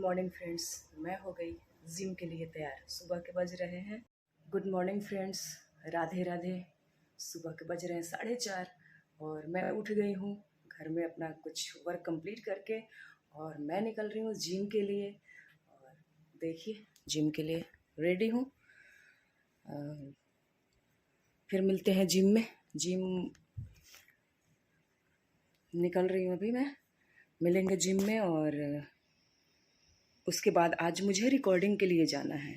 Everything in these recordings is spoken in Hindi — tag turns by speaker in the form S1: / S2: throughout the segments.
S1: मॉर्निंग फ्रेंड्स, मैं हो गई जिम के लिए तैयार। सुबह के बज रहे हैं, good morning friends, Radhe Radhe. सुबह के बज रहे हैं 4:30 और मैं उठ गई हूँ घर में अपना कुछ वर्क कंप्लीट करके और मैं निकल रही हूँ जिम के लिए। और देखिए जिम के लिए रेडी हूँ। फिर मिलते हैं जिम में। जिम निकल रही हूँ अभी मैं, मिलेंगे जिम में। और उसके बाद आज मुझे रिकॉर्डिंग के लिए जाना है।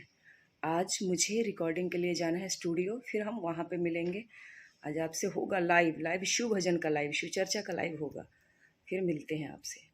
S1: आज मुझे रिकॉर्डिंग के लिए जाना है स्टूडियो, फिर हम वहाँ पे मिलेंगे। आज आपसे होगा लाइव शिव भजन का लाइव, शिव चर्चा का लाइव होगा। फिर मिलते हैं आपसे।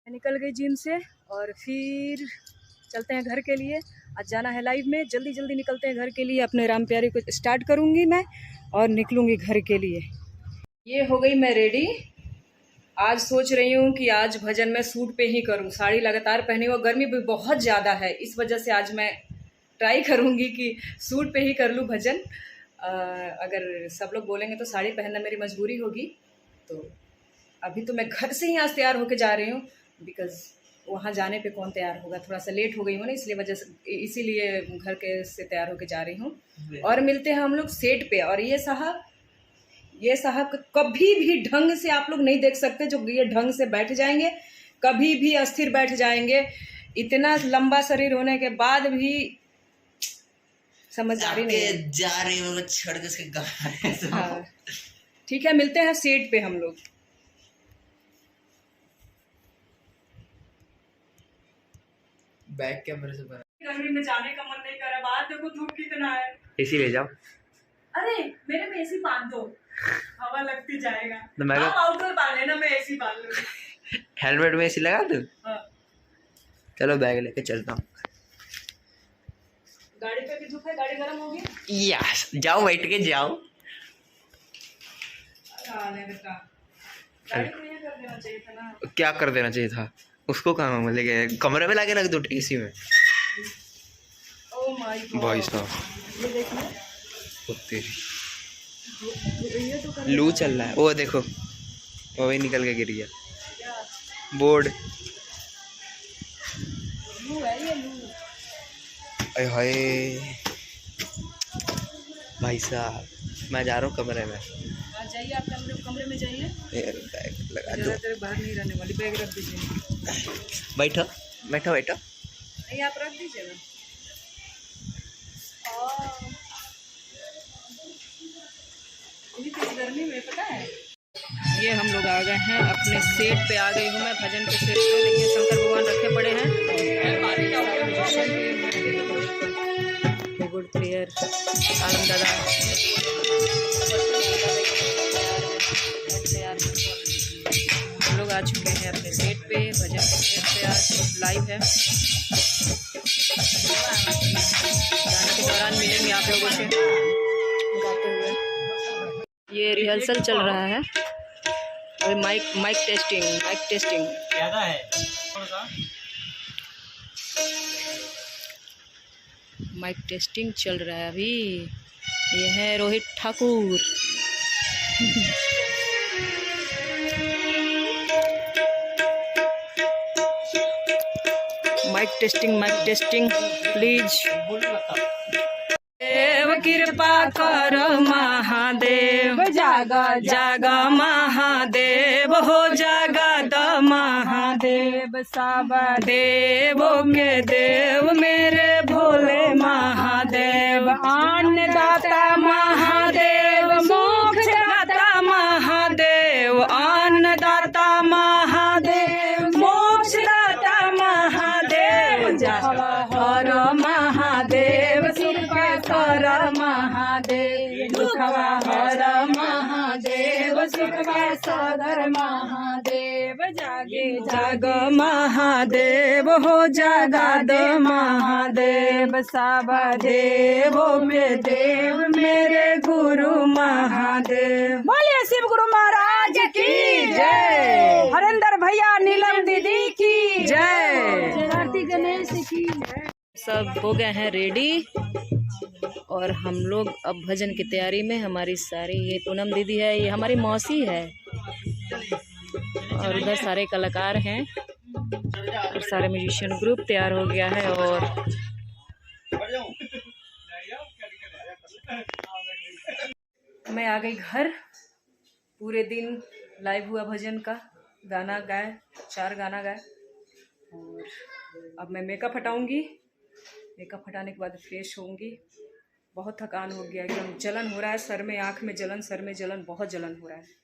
S1: मैं निकल गई जिम से और फिर चलते हैं घर के लिए। आज जाना है लाइव में, जल्दी जल्दी निकलते हैं घर के लिए। अपने राम प्यारे को स्टार्ट करूँगी मैं और निकलूँगी घर के लिए। ये हो गई मैं रेडी। आज सोच रही हूँ कि आज भजन मैं सूट पे ही करूँ, साड़ी लगातार पहनी हुई, गर्मी भी बहुत ज़्यादा है, इस वजह से आज मैं ट्राई करूँगी कि सूट पे ही कर लूँ भजन। अगर सब लोग बोलेंगे तो साड़ी पहनना मेरी मजबूरी होगी। तो अभी तो मैं घर से ही आज तैयार होके जा रही हूँ, बिकॉज़ वहाँ जाने पे कौन तैयार होगा। थोड़ा सा लेट हो गई हूँ ना, इसीलिए घर के से तैयार होके जा रही हूँ। और मिलते हैं हम लोग सेट पे। और ये साहब कभी भी ढंग से आप लोग नहीं देख सकते, जो ये ढंग से बैठ जाएंगे, कभी भी अस्थिर बैठ जाएंगे। इतना लंबा शरीर होने के बाद भी समझदारी नहीं जा रही है, छोड़ के उसके गाने। हाँ ठीक है, मिलते हैं सेट पे हम लोग।
S2: बैक कैमरे से
S1: गर्मी में जाने का मन नहीं कर रहा, बाहर देखो धूप कितना है।
S2: एसी ले जाओ।
S1: अरे मेरे में एसी बांध दो, हवा लगती जाएगा।
S2: तो मैं
S1: आप आउटडोर बांध लेना, मैं एसी बांध लूंगी।
S2: हेलमेट में एसी लगा दूं?
S1: हाँ।
S2: चलो बैग लेके चलता हूँ।
S1: गाड़ी पे भी धूप है, गाड़ी गर्म होगी।
S2: यस, जाओ बैठ के जाओ।
S1: गाड़ी को ये कर देना चाहिए था ना।
S2: क्या कर देना चाहिए था उसको? कहाँ लेके कमरे में लाके रख दो एसी में।
S1: ओह माय गॉड
S2: भाई साहब,
S1: ये देखिए
S2: लू चल रहा है। वो देखो, वो भी निकल के गिर गया बोर्ड।
S1: लू है ये, लू।
S2: अरे हाय भाई साहब, मैं जा रहा हूँ कमरे में।
S1: जाइए आप कमरे में जाइए।
S2: बैग लगा दो।
S1: तेरे बाहर नहीं रहने वाली, बैग रख दीजिए।
S2: बैठो बैठो बैठो।
S1: नहीं आप रख दीजिए ना। गर्मी में पता है, ये हम लोग आ गए हैं अपने सेट पे। आ गई हूँ मैं भजन के सेट पे। देखिए शंकर भगवान रखे पड़े हैं। गुड प्लेयर आलम दादा हम लोग आ चुके हैं अपने सेट पे, भजन के सेट पे। आज लाइव है, गाने के दौरान मिलेंगे आप लोगों से गाते हुए। ये रिहर्सल चल रहा है अभी। माइक टेस्टिंग ज़्यादा है। माइक टेस्टिंग चल रहा है अभी। ये है Rohit Thakur. Mic testing please. देव कृपा कर महादेव, जागा महादेव हो, जागा द महादेव। सब देवों के देव मेरे भोले महादेव। अन्नदाता जाग महादेव हो जगा दो महादेव, सब देवों में देव मेरे गुरु महादेव। बोलिए शिव गुरु महाराज की जय, हरेंद्र भैया नीलम दीदी की जय, आरती गणेश की जय। सब हो गए हैं रेडी और हम लोग अब भजन की तैयारी में। हमारी सारी, ये पूनम दीदी है, ये हमारी मौसी है और उधर सारे कलाकार हैं और सारे म्यूजिशियन ग्रुप तैयार हो गया है। और मैं आ गई घर। पूरे दिन लाइव हुआ भजन का, गाना गाए, 4 गाना गाए और अब मैं मेकअप हटाऊंगी। मेकअप हटाने के बाद फ्रेश होंगी। बहुत थकान हो गया, एकदम जलन हो रहा है सर में, आँख में जलन, सर में जलन, बहुत जलन हो रहा है।